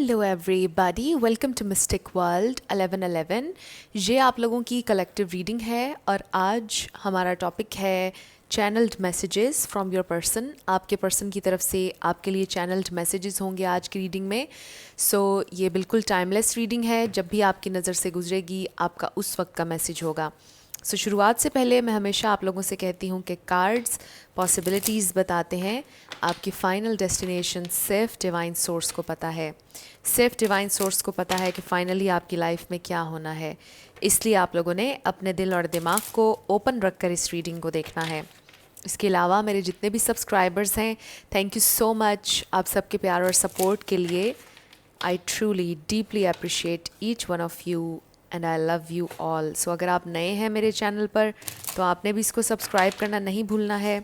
Hello everybody, welcome to mystic world 1111। ये आप लोगों की कलेक्टिव रीडिंग है और आज हमारा टॉपिक है channelled messages from your person. आपके पर्सन की तरफ से आपके लिए चैनल्ड मैसेजेस होंगे आज की रीडिंग में। ये बिल्कुल टाइमलेस रीडिंग है, जब भी आपकी नज़र से गुजरेगी आपका उस वक्त का मैसेज होगा। शुरुआत से पहले मैं हमेशा आप लोगों से कहती हूँ कि कार्ड्स पॉसिबिलिटीज़ बताते हैं, आपकी फ़ाइनल डेस्टिनेशन सिर्फ डिवाइन सोर्स को पता है। सिर्फ डिवाइन सोर्स को पता है कि फ़ाइनली आपकी लाइफ में क्या होना है। इसलिए आप लोगों ने अपने दिल और दिमाग को ओपन रख कर इस रीडिंग को देखना है। इसके अलावा मेरे जितने भी सब्सक्राइबर्स हैं, थैंक यू सो मच आप सबके प्यार और सपोर्ट के लिए। I truly deeply appreciate each one of you and I love you all. So अगर आप नए हैं मेरे चैनल पर तो आपने भी इसको सब्सक्राइब करना नहीं भूलना है।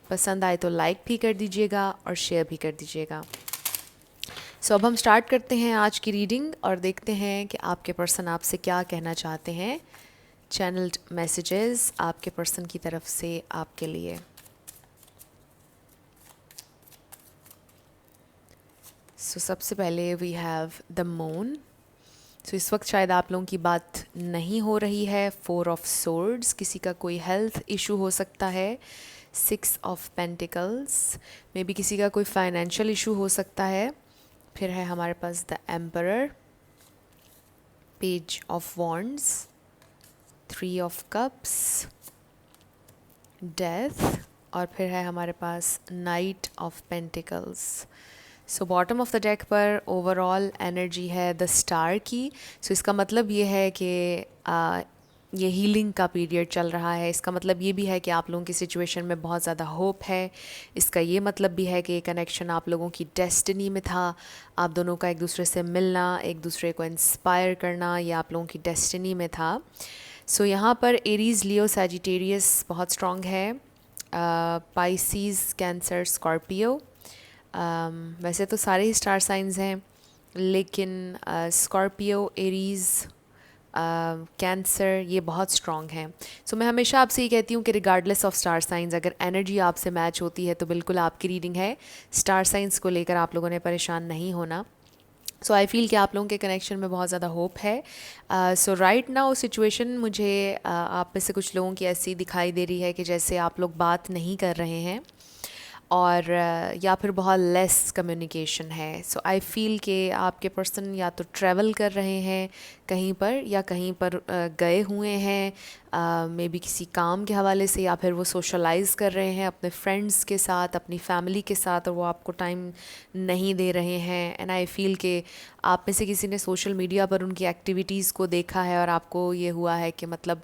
पसंद आए तो लाइक भी कर दीजिएगा और शेयर भी कर दीजिएगा। अब हम स्टार्ट करते हैं आज की रीडिंग और देखते हैं कि आपके पर्सन आपसे क्या कहना चाहते हैं। चैनल्ड मैसेजेस आपके पर्सन की तरफ से आपके लिए। सबसे पहले वी हैव द मून। इस वक्त शायद आप लोगों की बात नहीं हो रही है। 4 ऑफ सोर्ड्स, किसी का कोई हेल्थ इशू हो सकता है। 6 ऑफ पेंटिकल्स, मे बी किसी का कोई फाइनेंशियल इशू हो सकता है। फिर है हमारे पास the emperor, page of wands, 3 of cups, death, और फिर है हमारे पास knight of pentacles. Bottom of the deck पर ओवरऑल एनर्जी है द स्टार की। इसका मतलब ये है कि ये हीलिंग का पीरियड चल रहा है। इसका मतलब ये भी है कि आप लोगों की सिचुएशन में बहुत ज़्यादा होप है। इसका ये मतलब भी है कि ये कनेक्शन आप लोगों की डेस्टिनी में था। आप दोनों का एक दूसरे से मिलना, एक दूसरे को इंस्पायर करना, ये आप लोगों की डेस्टिनी में था। यहाँ पर एरीज़, लियो, सैजिटेरियस बहुत स्ट्रॉन्ग है। Pisces, cancer, Scorpio. वैसे तो सारे ही स्टार साइंस हैं, लेकिन स्कॉर्पियो, एरीज़, कैंसर ये बहुत स्ट्रॉन्ग हैं। मैं हमेशा आपसे ये कहती हूँ कि रिगार्डलेस ऑफ स्टार साइंस, अगर एनर्जी आपसे मैच होती है तो बिल्कुल आपकी रीडिंग है। स्टार साइंस को लेकर आप लोगों ने परेशान नहीं होना। आई फील कि आप लोगों के कनेक्शन में बहुत ज़्यादा होप है। राइट नाउ सिचुएशन मुझे आप में से कुछ लोगों की ऐसी दिखाई दे रही है कि जैसे आप लोग बात नहीं कर रहे हैं और या फिर बहुत लेस कम्युनिकेशन है। आई फील कि आपके पर्सन या तो ट्रैवल कर रहे हैं कहीं पर, या कहीं पर गए हुए हैं मे बी किसी काम के हवाले से, या फिर वो सोशलाइज़ कर रहे हैं अपने फ्रेंड्स के साथ, अपनी फैमिली के साथ, और वो आपको टाइम नहीं दे रहे हैं। एंड आई फील कि आप में से किसी ने सोशल मीडिया पर उनकी एक्टिविटीज़ को देखा है और आपको ये हुआ है कि मतलब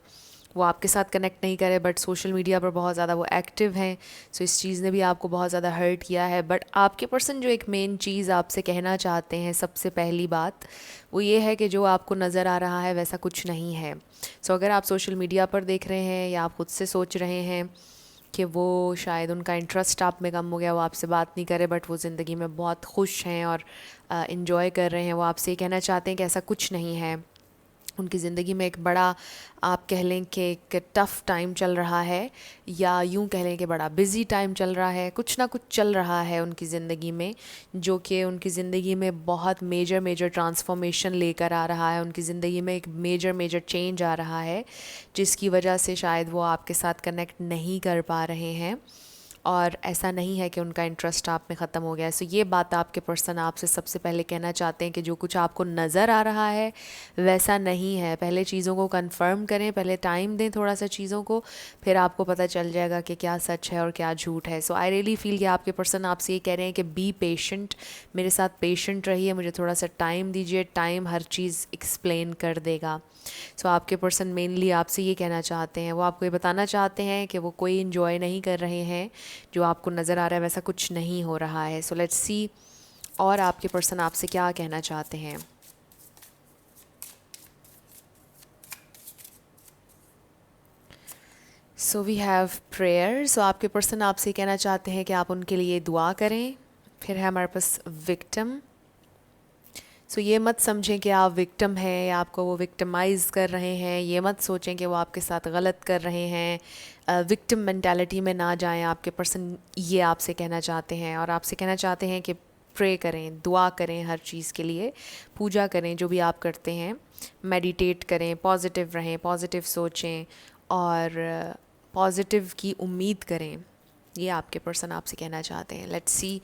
वो आपके साथ कनेक्ट नहीं करे बट सोशल मीडिया पर बहुत ज़्यादा वो एक्टिव हैं। इस चीज़ ने भी आपको बहुत ज़्यादा हर्ट किया है। बट आपके पर्सन जो एक मेन चीज़ आपसे कहना चाहते हैं, सबसे पहली बात वो ये है कि जो आपको नज़र आ रहा है वैसा कुछ नहीं है। अगर आप सोशल मीडिया पर देख रहे हैं या आप खुद से सोच रहे हैं कि वो शायद उनका इंटरेस्ट आप में कम हो गया, वो आपसे बात नहीं करे, बट वो ज़िंदगी में बहुत खुश हैं और इन्जॉय कर रहे हैं, वो आपसे ये कहना चाहते हैं कि ऐसा कुछ नहीं है। उनकी ज़िंदगी में एक बड़ा, आप कह लें कि एक टफ़ टाइम चल रहा है, या यूं कह लें कि बड़ा बिज़ी टाइम चल रहा है। कुछ ना कुछ चल रहा है उनकी ज़िंदगी में जो कि उनकी ज़िंदगी में बहुत मेजर ट्रांसफॉर्मेशन लेकर आ रहा है। उनकी ज़िंदगी में एक मेजर चेंज आ रहा है, जिसकी वजह से शायद वो आपके साथ कनेक्ट नहीं कर पा रहे हैं। और ऐसा नहीं है कि उनका इंटरेस्ट आप में ख़त्म हो गया है। ये बात आपके पर्सन आपसे सबसे पहले कहना चाहते हैं कि जो कुछ आपको नज़र आ रहा है वैसा नहीं है। पहले चीज़ों को कंफर्म करें, पहले टाइम दें थोड़ा सा चीज़ों को, फिर आपको पता चल जाएगा कि क्या सच है और क्या झूठ है। आई रियली फील कि आपके पर्सन आपसे ये कह रहे हैं कि बी पेशेंट, मेरे साथ पेशेंट रहिए, मुझे थोड़ा सा टाइम दीजिए, टाइम हर चीज़ एक्सप्लेन कर देगा। आपके पर्सन मेनली आपसे ये कहना चाहते हैं, वो आपको ये बताना चाहते हैं कि वो कोई इन्जॉय नहीं कर रहे हैं, जो आपको नज़र आ रहा है वैसा कुछ नहीं हो रहा है। लेट्स सी और आपके पर्सन आपसे क्या कहना चाहते हैं। We have prayer. आपके पर्सन आपसे कहना चाहते हैं कि आप उनके लिए दुआ करें। फिर है हमारे पास विक्टिम। ये मत समझें कि आप विक्टिम हैं या आपको वो विक्टिमाइज़ कर रहे हैं। ये मत सोचें कि वो आपके साथ गलत कर रहे हैं। विक्टिम मेंटालिटी में ना जाएं। आपके पर्सन ये आपसे कहना चाहते हैं और आपसे कहना चाहते हैं कि प्रे करें, दुआ करें हर चीज़ के लिए, पूजा करें जो भी आप करते हैं, मेडिटेट करें, पॉजिटिव रहें, पॉजिटिव सोचें और पॉजिटिव की उम्मीद करें। ये आपके पर्सन आपसे कहना चाहते हैं। लेट्स सी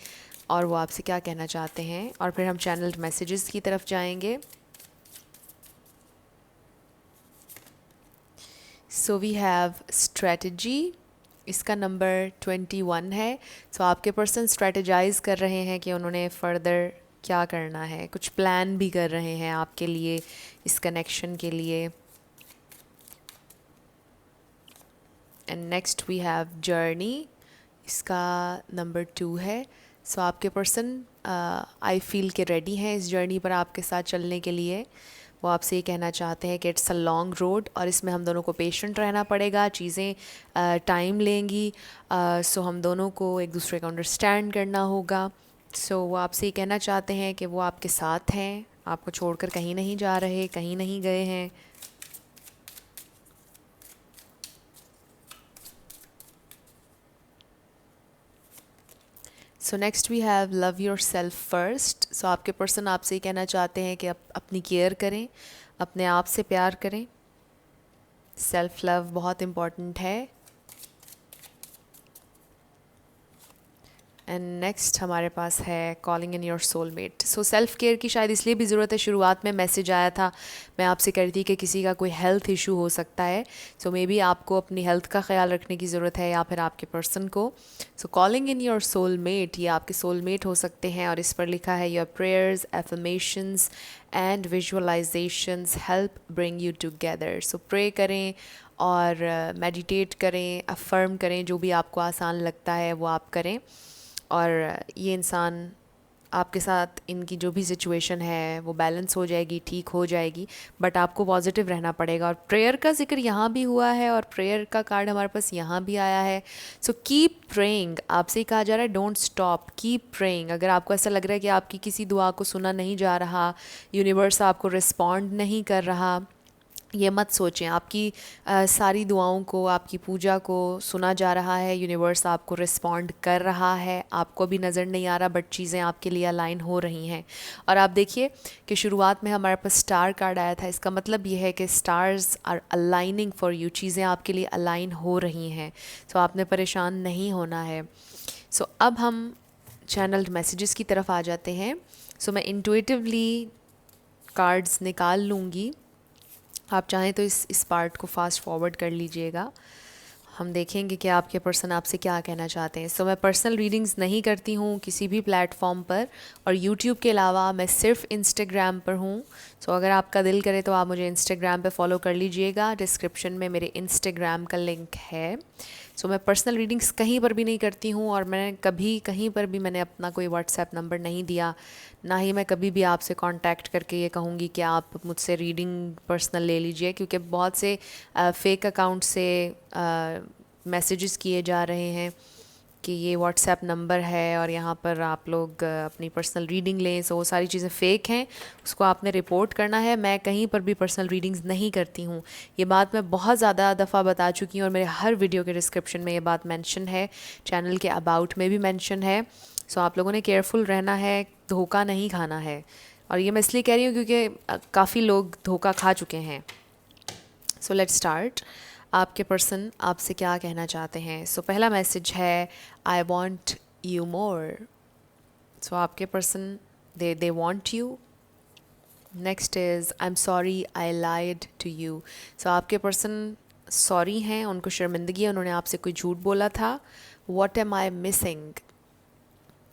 और वो आपसे क्या कहना चाहते हैं, और फिर हम चैनल्ड मैसेजेस की तरफ जाएंगे। सो वी हैव स्ट्रेटजी, इसका नंबर 21 है। सो आपके पर्सन स्ट्रेटजाइज कर रहे हैं कि उन्होंने फ़र्दर क्या करना है, कुछ प्लान भी कर रहे हैं आपके लिए, इस कनेक्शन के लिए। And next we have journey, इसका नंबर 2 है। सो आपके पर्सन आई फील के रेडी हैं इस जर्नी पर आपके साथ चलने के लिए। वो आपसे ये कहना चाहते हैं कि इट्स अ लॉन्ग रोड और इसमें हम दोनों को पेशेंट रहना पड़ेगा, चीज़ें टाइम लेंगी। सो हम दोनों को एक दूसरे को अंडरस्टैंड करना होगा। सो वो आपसे ये कहना चाहते हैं कि वो आपके साथ हैं, आपको छोड़कर कहीं नहीं जा रहे, कहीं नहीं गए हैं। So next we have love your self first. So आपके पर्सन आपसे ये कहना चाहते हैं कि अपनी केयर करें, अपने आप से प्यार करें। सेल्फ लव बहुत इम्पॉर्टेंट है। एंड नेक्स्ट हमारे पास है calling in your soulmate. So self care की शायद इसलिए भी ज़रूरत है, शुरुआत में मैसेज आया था, मैं आपसे कह रही थी कि किसी का कोई हेल्थ इशू हो सकता है। सो मे बी आपको अपनी हेल्थ का ख्याल रखने की ज़रूरत है या फिर आपके पर्सन को। सो कॉलिंग इन योर सोलमेट, ये आपके सोलमेट हो सकते हैं और इस पर लिखा है your prayers, affirmations and visualizations help bring you together. So pray करें और मेडिटेट करें, अफर्म करें, जो भी आपको आसान लगता है वो आप करें। और ये इंसान आपके साथ, इनकी जो भी सिचुएशन है वो बैलेंस हो जाएगी, ठीक हो जाएगी, बट आपको पॉजिटिव रहना पड़ेगा। और प्रेयर का जिक्र यहाँ भी हुआ है और प्रेयर का कार्ड हमारे पास यहाँ भी आया है। सो कीप प्रेइंग, आपसे ही कहा जा रहा है डोंट स्टॉप, कीप प्रेइंग। अगर आपको ऐसा लग रहा है कि आपकी किसी दुआ को सुना नहीं जा रहा, यूनिवर्स आपको रिस्पॉन्ड नहीं कर रहा, ये मत सोचें। आपकी सारी दुआओं को, आपकी पूजा को सुना जा रहा है, यूनिवर्स आपको रिस्पॉन्ड कर रहा है। आपको भी नज़र नहीं आ रहा बट चीज़ें आपके लिए अलाइन हो रही हैं। और आप देखिए कि शुरुआत में हमारे पास स्टार कार्ड आया था, इसका मतलब ये है कि stars are aligning for you, चीज़ें आपके लिए अलाइन हो रही हैं। सो आपने परेशान नहीं होना है। सो अब हम चैनल्ड मैसेजेस की तरफ आ जाते हैं। सो मैं इंट्यूटिवली कार्ड्स निकाल लूँगी, आप चाहें तो इस पार्ट को फास्ट फॉरवर्ड कर लीजिएगा। हम देखेंगे कि आपके पर्सन आपसे क्या कहना चाहते हैं। सो मैं पर्सनल रीडिंग्स नहीं करती हूँ किसी भी प्लेटफॉर्म पर, और यूट्यूब के अलावा मैं सिर्फ इंस्टाग्राम पर हूँ। सो अगर आपका दिल करे तो आप मुझे इंस्टाग्राम पे फॉलो कर लीजिएगा, डिस्क्रिप्शन में मेरे इंस्टाग्राम का लिंक है। सो मैं पर्सनल रीडिंग्स कहीं पर भी नहीं करती हूँ, और मैं कभी कहीं पर भी मैंने अपना कोई व्हाट्सएप नंबर नहीं दिया, ना ही मैं कभी भी आपसे कांटेक्ट करके ये कहूँगी कि आप मुझसे रीडिंग पर्सनल ले लीजिए, क्योंकि बहुत से फेक अकाउंट से मैसेजेस किए जा रहे हैं कि ये व्हाट्सएप नंबर है और यहाँ पर आप लोग अपनी पर्सनल रीडिंग लें। सो वो सारी चीज़ें फ़ेक हैं, उसको आपने रिपोर्ट करना है। मैं कहीं पर भी पर्सनल रीडिंग्स नहीं करती हूँ, ये बात मैं बहुत ज़्यादा दफ़ा बता चुकी हूँ और मेरे हर वीडियो के डिस्क्रिप्शन में ये बात मेंशन है, चैनल के अबाउट में भी मेंशन है। सो आप लोगों ने केयरफुल रहना है, धोखा नहीं खाना है। और ये मैं इसलिए कह रही हूँ क्योंकि काफ़ी लोग धोखा खा चुके हैं। So let's start. आपके पर्सन आपसे क्या कहना चाहते हैं। सो पहला मैसेज है I want you more. So आपके person they want you. Next is I am sorry I lied to you. So आपके पर्सन सॉरी हैं, उनको शर्मिंदगी है, उन्होंने आपसे कोई झूठ बोला था। What am I missing.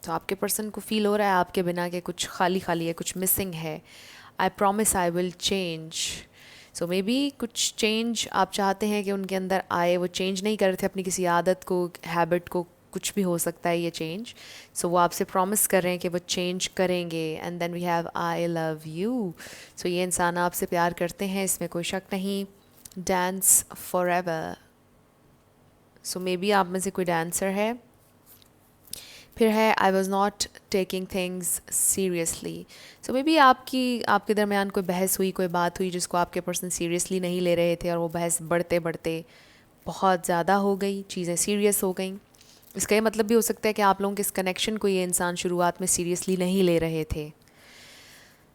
तो आपके पर्सन को फील हो रहा है आपके बिना के कुछ खाली खाली है, कुछ मिसिंग है। I promise I will change. So may be कुछ चेंज आप चाहते हैं कि उनके अंदर आए, वो चेंज नहीं कर रहे थे अपनी किसी आदत को, हैबिट को, कुछ भी हो सकता है ये चेंज। सो वो आपसे प्रॉमिस कर रहे हैं कि वो चेंज करेंगे। And then we have I love you. So ये इंसान आपसे प्यार करते हैं, इसमें कोई शक नहीं। Dance for ever. So maybe आप में से कोई डांसर है। फिर है I was not taking things seriously. So may be आपके दरमियान कोई बहस हुई, कोई बात हुई जिसको आपके पर्सन सीरियसली नहीं ले रहे थे, और वो बहस बढ़ते बढ़ते बहुत ज़्यादा हो गई, चीज़ें सीरियस हो गई। इसका ये मतलब भी हो सकता है कि आप लोगों के इस कनेक्शन को ये इंसान शुरुआत में सीरियसली नहीं ले रहे थे।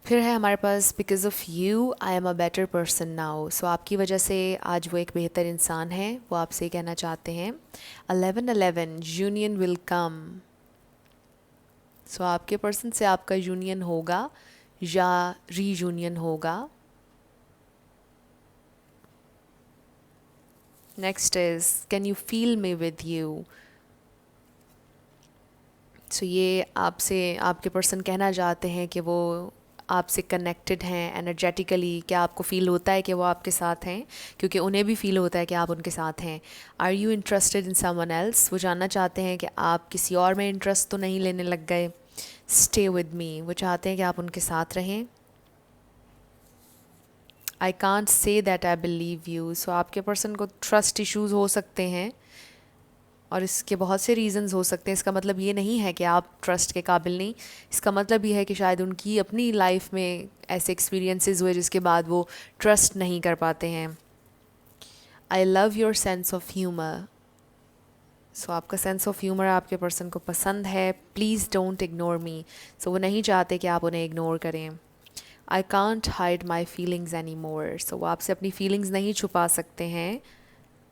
फिर है हमारे पास because of you I am a better person now. So आपकी वजह से आज वो एक बेहतर इंसान है, वो आपसे कहना चाहते हैं। 11-11 यूनियन विल कम। सो आपके पर्सन से आपका यूनियन होगा या रीयूनियन होगा। Next is can you feel me with you. So ये आपसे आपके पर्सन कहना चाहते हैं कि वो आपसे कनेक्टेड हैं एनर्जेटिकली। क्या आपको फ़ील होता है कि वो आपके साथ हैं, क्योंकि उन्हें भी फ़ील होता है कि आप उनके साथ हैं। Are you interested in someone else. वो जानना चाहते हैं कि आप किसी और में इंटरेस्ट तो नहीं लेने लग गए। Stay with me. वो चाहते हैं कि आप उनके साथ रहें। I can't say that I believe you. So आपके पर्सन को ट्रस्ट इश्यूज़ हो सकते हैं और इसके बहुत से रीज़न्स हो सकते हैं। इसका मतलब ये नहीं है कि आप ट्रस्ट के काबिल नहीं। इसका मतलब ये है कि शायद उनकी अपनी लाइफ में ऐसे एक्सपीरियंसेस हुए जिसके बाद वो ट्रस्ट नहीं कर पाते हैं। I love your sense of humour. So आपका सेंस ऑफ ह्यूमर आपके पर्सन को पसंद है। Please don't ignore me. So वो नहीं चाहते कि आप उन्हें इग्नोर करें। I can't hide my feelings any more. So वो आपसे अपनी फीलिंग्स नहीं छुपा सकते हैं।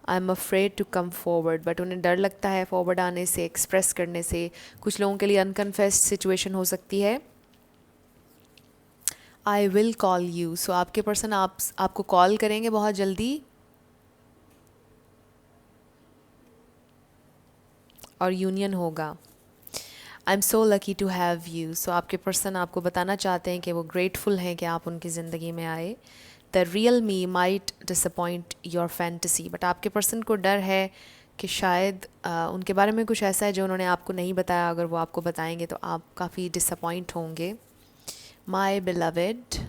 I am afraid to come forward. But उन्हें डर लगता है फॉरवर्ड आने से, एक्सप्रेस करने से। कुछ लोगों के लिए अनकन्फेस्ड सिचुएशन हो सकती है। I will call you. So आपके पर्सन आपको कॉल करेंगे बहुत जल्दी और यूनियन होगा। I am so lucky to have you. So आपके पर्सन आपको बताना चाहते हैं कि वो ग्रेटफुल हैं कि आप उनकी ज़िंदगी में आए। The real me might disappoint your fantasy. But आपके पर्सन को डर है कि शायद उनके बारे में कुछ ऐसा है जो उन्होंने आपको नहीं बताया। अगर वो आपको बताएंगे तो आप काफ़ी डिसअपॉइंट होंगे। My beloved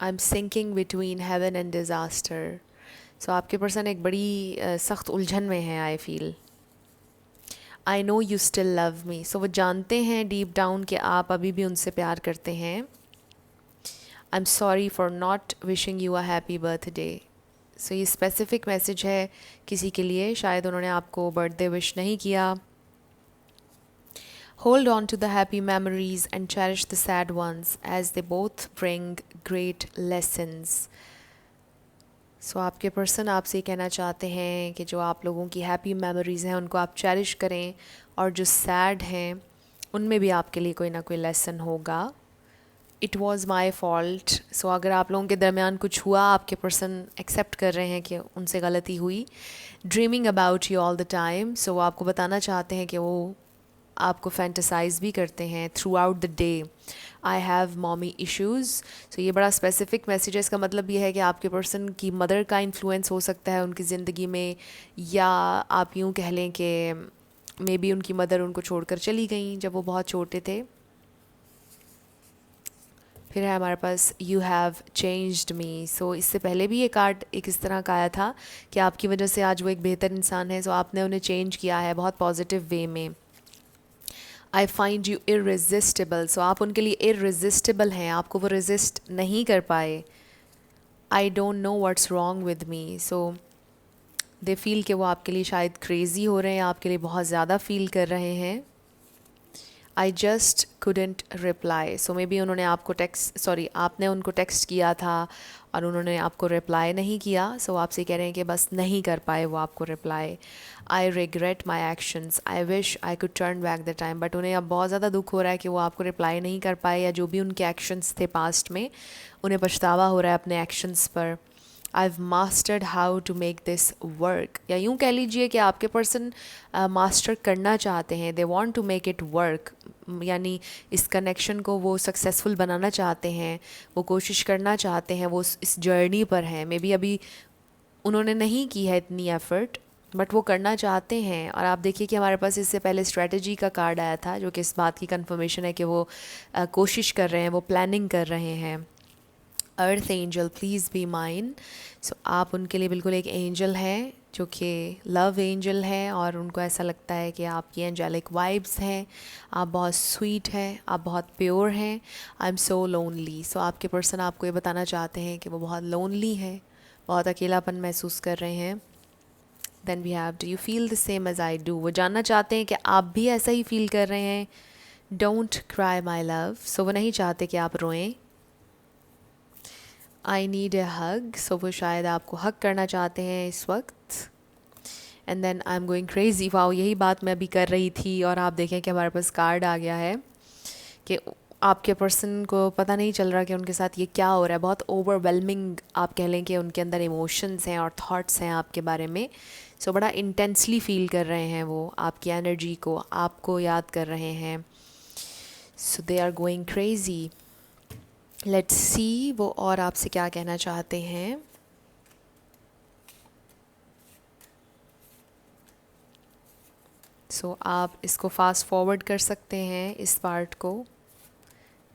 I am sinking between heaven and disaster. So आपके पर्सन एक बड़ी सख्त उलझन में है। I feel I know you still love me. So वो जानते हैं डीप डाउन कि आप अभी भी उनसे प्यार करते हैं। I am sorry for not wishing you a happy birthday. So ये स्पेसिफिक मैसेज है किसी के लिए, शायद उन्होंने आपको बर्थडे विश नहीं किया। Hold on to the happy memories and cherish the sad ones as they both bring great lessons. So आपके पर्सन आपसे कहना चाहते हैं कि जो आप लोगों की हैप्पी मेमोरीज़ हैं उनको आप चेरिश करें, और जो सैड हैं उनमें भी आपके लिए कोई ना कोई लेसन होगा। It was my fault. So अगर आप लोगों के दरमियान कुछ हुआ, आपके पर्सन एक्सेप्ट कर रहे हैं कि उनसे गलती हुई। Dreaming about you all the time. So वो आपको बताना चाहते हैं कि वो आपको फैंटसाइज भी करते हैं throughout the day. I have mommy issues. So ये बड़ा स्पेसिफिक मैसेज है। इसका मतलब ये है कि आपके पर्सन की मदर का इन्फ्लुएंस हो सकता है उनकी ज़िंदगी में, या आप यूँ कह लें कि मे बी उनकी मदर उनको छोड़कर चली गई जब वो बहुत छोटे थे। फिर है हमारे पास यू हैव चेंज्ड मी। सो इससे पहले भी ये कार्ड एक इस तरह का आया था कि आपकी वजह से आज वो एक बेहतर इंसान है। सो आपने उन्हें चेंज किया है बहुत पॉजिटिव वे में। I find you irresistible. So आप उनके लिए इररेजिस्टेबल हैं, आपको वो रेजिस्ट नहीं कर पाए। I don't know what's wrong with me. So they feel कि वो आपके लिए शायद क्रेज़ी हो रहे हैं, आपके लिए बहुत ज़्यादा फील कर रहे हैं। I just couldn't reply. So may be उन्होंने आपको आपने उनको टेक्स्ट किया था और उन्होंने आपको रिप्लाई नहीं किया। सो आपसे कह रहे हैं कि बस नहीं कर पाए वो आपको reply. I regret my actions. I wish I could turn back the time. But उन्हें अब बहुत ज़्यादा दुख हो रहा है कि वो आपको रिप्लाई नहीं कर पाए, या जो भी उनके एक्शंस थे पास्ट में उन्हें पछतावा हो रहा है अपने एक्शंस पर। I have mastered how to make this work. या यूँ कह लीजिए कि आपके पर्सन मास्टर करना चाहते हैं, they want to make it work. यानी इस कनेक्शन को वो सक्सेसफुल बनाना चाहते हैं, वो कोशिश करना चाहते हैं, वो इस जर्नी पर हैं। मे बी अभी उन्होंने नहीं की है इतनी एफ़र्ट, बट वो करना चाहते हैं। और आप देखिए कि हमारे पास इससे पहले स्ट्रेटजी का कार्ड आया था, जो कि इस बात की कंफर्मेशन है कि वो कोशिश कर रहे हैं, वो प्लानिंग कर रहे हैं। अर्थ एंजल प्लीज़ बी माइन। सो आप उनके लिए बिल्कुल एक एंजल हैं, जो कि लव एंजल हैं, और उनको ऐसा लगता है कि आपकी एंजेलिक वाइब्स हैं, आप बहुत स्वीट हैं, आप बहुत प्योर हैं। I am so lonely. सो आपके पर्सन आपको ये बताना चाहते हैं कि वो बहुत लोनली हैं, बहुत अकेलापन महसूस कर रहे हैं। Then we have do you feel the same as I do, वो जानना चाहते हैं कि आप भी ऐसा ही फील कर रहे हैं. डोंट क्राई माई लव, सो वो नहीं चाहते कि आप रोएं. आई नीड ए हग, सो वो शायद आपको हग करना चाहते हैं इस वक्त. And then I am going crazy, wow यही बात मैं अभी कर रही थी और आप देखें कि हमारे पास कार्ड आ गया है कि आपके पर्सन को पता नहीं चल रहा कि उनके साथ ये क्या हो रहा है. बहुत ओवरवेलमिंग आप कह लें कि उनके अंदर इमोशंस हैं और थॉट्स हैं आपके बारे में. सो बड़ा इंटेंसली फील कर रहे हैं वो आपकी एनर्जी को, आपको याद कर रहे हैं. So they are going crazy. Let's see वो और आपसे क्या कहना चाहते हैं. सो आप इसको फास्ट फॉरवर्ड कर सकते हैं इस पार्ट को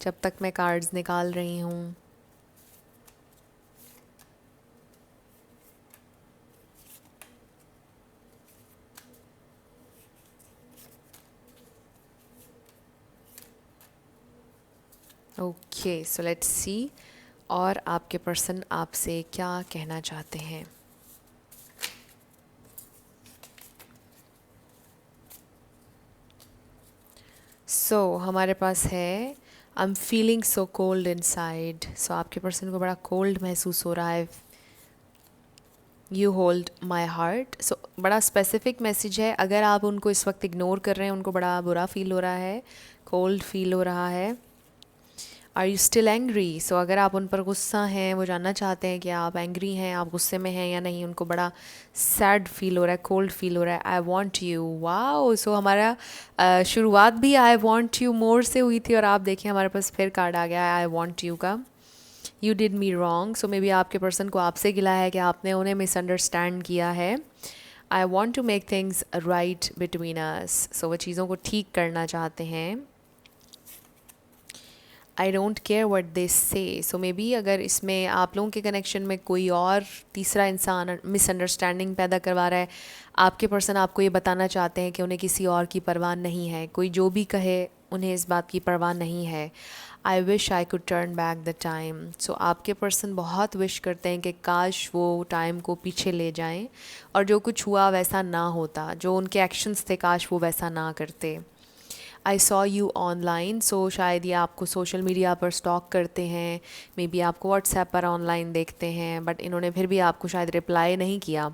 जब तक मैं कार्ड्स निकाल रही हूँ. ओके, सो लेट्स सी और आपके पर्सन आपसे क्या कहना चाहते हैं. सो हमारे पास है I am feeling so cold inside. So आपके पर्सन को बड़ा कोल्ड महसूस हो रहा है. You hold my heart, so बड़ा स्पेसिफिक मैसेज है. अगर आप उनको इस वक्त इग्नोर कर रहे हैं, उनको बड़ा बुरा फील हो रहा है, कोल्ड फील हो रहा है. आर यू स्टिल एंग्री, सो अगर आप उन पर गुस्सा हैं, वो जानना चाहते हैं कि आप एंग्री हैं, आप गुस्से में हैं या नहीं. उनको बड़ा सैड फील हो रहा है, कोल्ड फील हो रहा है. I want you, wow. So हमारा शुरुआत भी आई वॉन्ट यू मोर से हुई थी और आप देखिए हमारे पास फिर कार्ड आ गया है आई वॉन्ट यू का. You did me wrong, so may be आपके पर्सन को आपसे गिला है कि आपने उन्हें मिसअंडरस्टैंड किया है. I want to make things right between us, so वो चीज़ों को ठीक करना चाहते हैं. I don't care what they say, so may be अगर इसमें आप लोगों के कनेक्शन में कोई और तीसरा इंसान मिसअंडरस्टैंडिंग पैदा करवा रहा है, आपके पर्सन आपको ये बताना चाहते हैं कि उन्हें किसी और की परवाह नहीं है. कोई जो भी कहे उन्हें इस बात की परवाह नहीं है. I wish I could turn back the time, so आपके पर्सन बहुत विश करते हैं कि काश वो टाइम को पीछे ले जाएं और जो कुछ हुआ वैसा ना होता, जो उनके एक्शंस थे काश वो वैसा ना करते. आई सॉ यू ऑनलाइन, सो शायद ये आपको सोशल मीडिया पर स्टॉक करते हैं, मे बी आपको व्हाट्सएप पर ऑनलाइन देखते हैं, बट इन्होंने फिर भी आपको शायद रिप्लाई नहीं किया.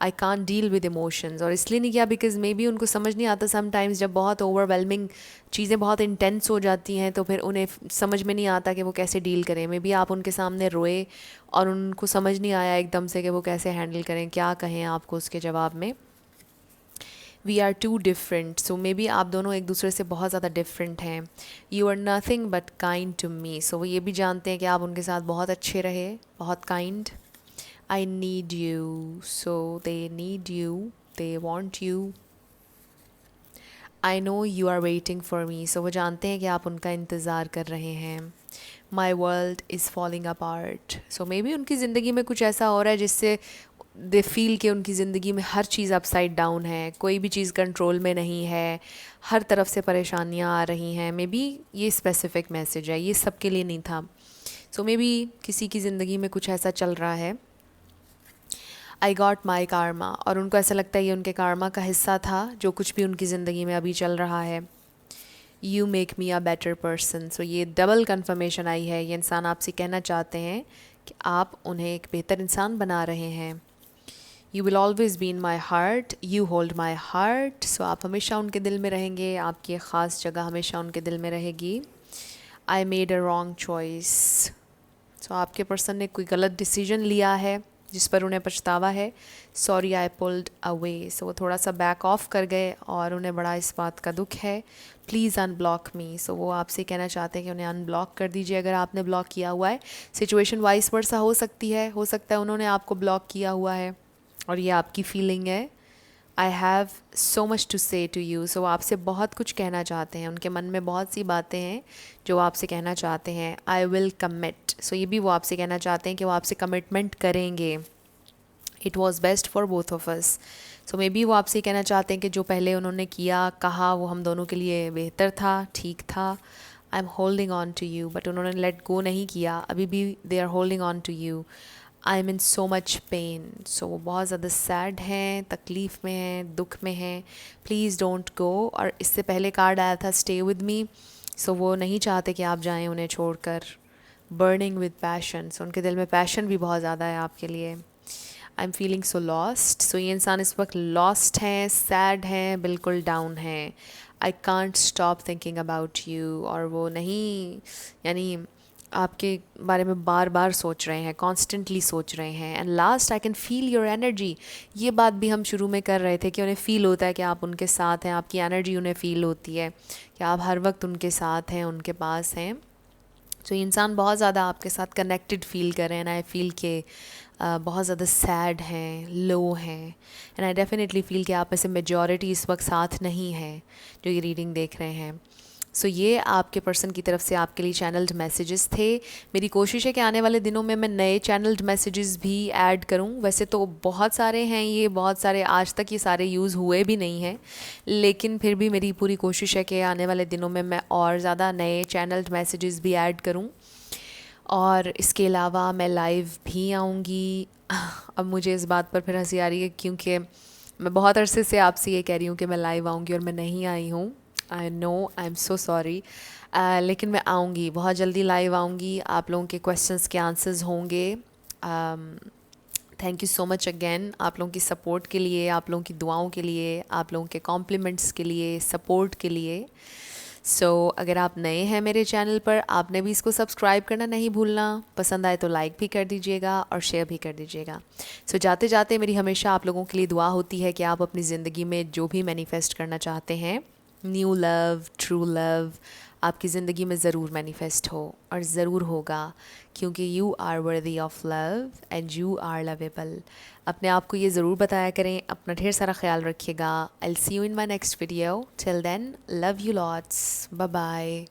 I can't deal with emotions, और इसलिए नहीं किया बिकॉज मे बी उनको समझ नहीं आता समटाइम्स जब बहुत ओवरवेलमिंग चीज़ें बहुत इंटेंस हो जाती हैं तो फिर उन्हें समझ में नहीं आता कि वो कैसे डील करें. मे बी आप उनके सामने रोए और उनको समझ नहीं आया एकदम से कि वो कैसे हैंडल करें, क्या कहें आपको उसके जवाब में. We are too different, so maybe आप दोनों एक दूसरे से बहुत ज़्यादा डिफरेंट हैं. You are nothing but kind to me, so वो ये भी जानते हैं कि आप उनके साथ बहुत अच्छे रहे, बहुत kind. I need you, so they need you, they want you. I know you are waiting for me, so वो जानते हैं कि आप उनका इंतज़ार कर रहे हैं. My world is falling apart, so may be उनकी ज़िंदगी में कुछ ऐसा हो रहा है जिससे दे फील कि उनकी ज़िंदगी में हर चीज़ अपसाइड डाउन है, कोई भी चीज़ कंट्रोल में नहीं है, हर तरफ से परेशानियाँ आ रही हैं. मे बी ये स्पेसिफिक मैसेज है, ये सबके लिए नहीं था. सो मे बी किसी की ज़िंदगी में कुछ ऐसा चल रहा है. आई गॉट माई कारमा, और उनको ऐसा लगता है ये उनके कारमा का हिस्सा था जो कुछ भी उनकी ज़िंदगी में अभी चल रहा है. You make me a better person, so ये डबल कन्फर्मेशन आई है. ये इंसान आपसे कहना चाहते हैं कि आप उन्हें एक बेहतर इंसान बना रहे हैं. You will always be in my heart, you hold my heart, so आप हमेशा उनके दिल में रहेंगे, आपकी एक ख़ास जगह हमेशा उनके दिल में रहेगी. I made a wrong choice, so आपके पर्सन ने कोई गलत डिसीजन लिया है जिस पर उन्हें पछतावा है. सॉरी आई पुल्ड अवे, सो वो थोड़ा सा बैक ऑफ कर गए और उन्हें बड़ा इस बात का दुख है. प्लीज़ अनब्लॉक मी, सो वो आपसे कहना चाहते हैं कि उन्हें अनब्लॉक कर दीजिए अगर आपने ब्लॉक किया हुआ है. सिचुएशन वाइस वर्सा हो सकती है, हो सकता है उन्होंने आपको ब्लॉक किया हुआ है और ये आपकी फीलिंग है. I have so much to say to you, so आपसे बहुत कुछ कहना चाहते हैं, उनके मन में बहुत सी बातें हैं जो आपसे कहना चाहते हैं. आई विल कमिट, सो ये भी वो आपसे कहना चाहते हैं कि वो आपसे कमिटमेंट करेंगे. It was best for both of us, so may be वो आपसे कहना चाहते हैं कि जो पहले उन्होंने किया कहा वो हम दोनों के लिए बेहतर था, ठीक था. I am holding on to you, but उन्होंने लेट गो नहीं किया, अभी भी they are holding on to you. I am in so much pain. So वो बहुत ज़्यादा सैड हैं, तकलीफ़ में हैं, दुख में हैं, प्लीज़ डोंट गो। और इससे पहले कार्ड आया था स्टे विद मी। सो वो नहीं चाहते कि आप जाएं उन्हें छोड़कर। बर्निंग विद पैशन, सो उनके दिल में पैशन भी बहुत ज़्यादा है आपके लिए। I am feeling so lost. So ये इंसान इस वक्त लॉस्ट हैं, सैड हैं, बिल्कुल डाउन हैं। I can't stop thinking about you. और वो नहीं, यानी आपके बारे में बार बार सोच रहे हैं, कॉन्स्टेंटली सोच रहे हैं। And last I can feel your energy. ये बात भी हम शुरू में कर रहे थे कि उन्हें फ़ील होता है कि आप उनके साथ हैं, आपकी एनर्जी उन्हें फ़ील होती है कि आप हर वक्त उनके साथ हैं, उनके पास हैं। तो ये इंसान बहुत ज़्यादा आपके साथ कनेक्टेड फ़ील कर रहे हैं। आई फील के बहुत ज़्यादा सैड हैं, लो हैं। एंड आई डेफिनेटली फ़ील कि आप में से मेजॉरिटी इस वक्त साथ नहीं है जो ये रीडिंग देख रहे हैं। सो ये आपके पर्सन की तरफ से आपके लिए चैनल्ड मैसेजेस थे। मेरी कोशिश है कि आने वाले दिनों में मैं नए चैनल्ड मैसेजेस भी ऐड करूं। वैसे तो बहुत सारे हैं, ये बहुत सारे आज तक ये सारे यूज़ हुए भी नहीं हैं, लेकिन फिर भी मेरी पूरी कोशिश है कि आने वाले दिनों में मैं और ज़्यादा नए चैनल्ड मैसेजेस भी ऐड करूं। और इसके अलावा मैं लाइव भी आऊँगी। अब मुझे इस बात पर फिर हंसी आ रही है क्योंकि मैं बहुत अरसे से आपसे ये कह रही हूँ कि मैं लाइव आऊँगी और मैं नहीं आई हूँ। I know, I am so sorry. लेकिन मैं आऊँगी, बहुत जल्दी लाइव आऊँगी। आप लोगों के क्वेश्चंस के आंसर्स होंगे। Thank you so much again आप लोगों की सपोर्ट के लिए, आप लोगों की दुआओं के लिए, आप लोगों के कॉम्प्लीमेंट्स के लिए, सपोर्ट के लिए। अगर आप नए हैं मेरे चैनल पर, आपने भी इसको सब्सक्राइब करना नहीं भूलना। पसंद आए तो लाइक भी कर दीजिएगा और शेयर भी कर दीजिएगा। जाते जाते मेरी हमेशा आप लोगों के लिए दुआ होती है कि आप अपनी ज़िंदगी में जो भी मैनिफेस्ट करना चाहते हैं, न्यू लव, ट्रू लव, आपकी ज़िंदगी में ज़रूर मैनिफेस्ट हो और ज़रूर होगा, क्योंकि you are worthy of love and you are lovable. अपने आप को ये ज़रूर बताया करें। अपना ढेर सारा ख्याल रखिएगा। I will see you in my next video. Till then, love you lots, bye bye.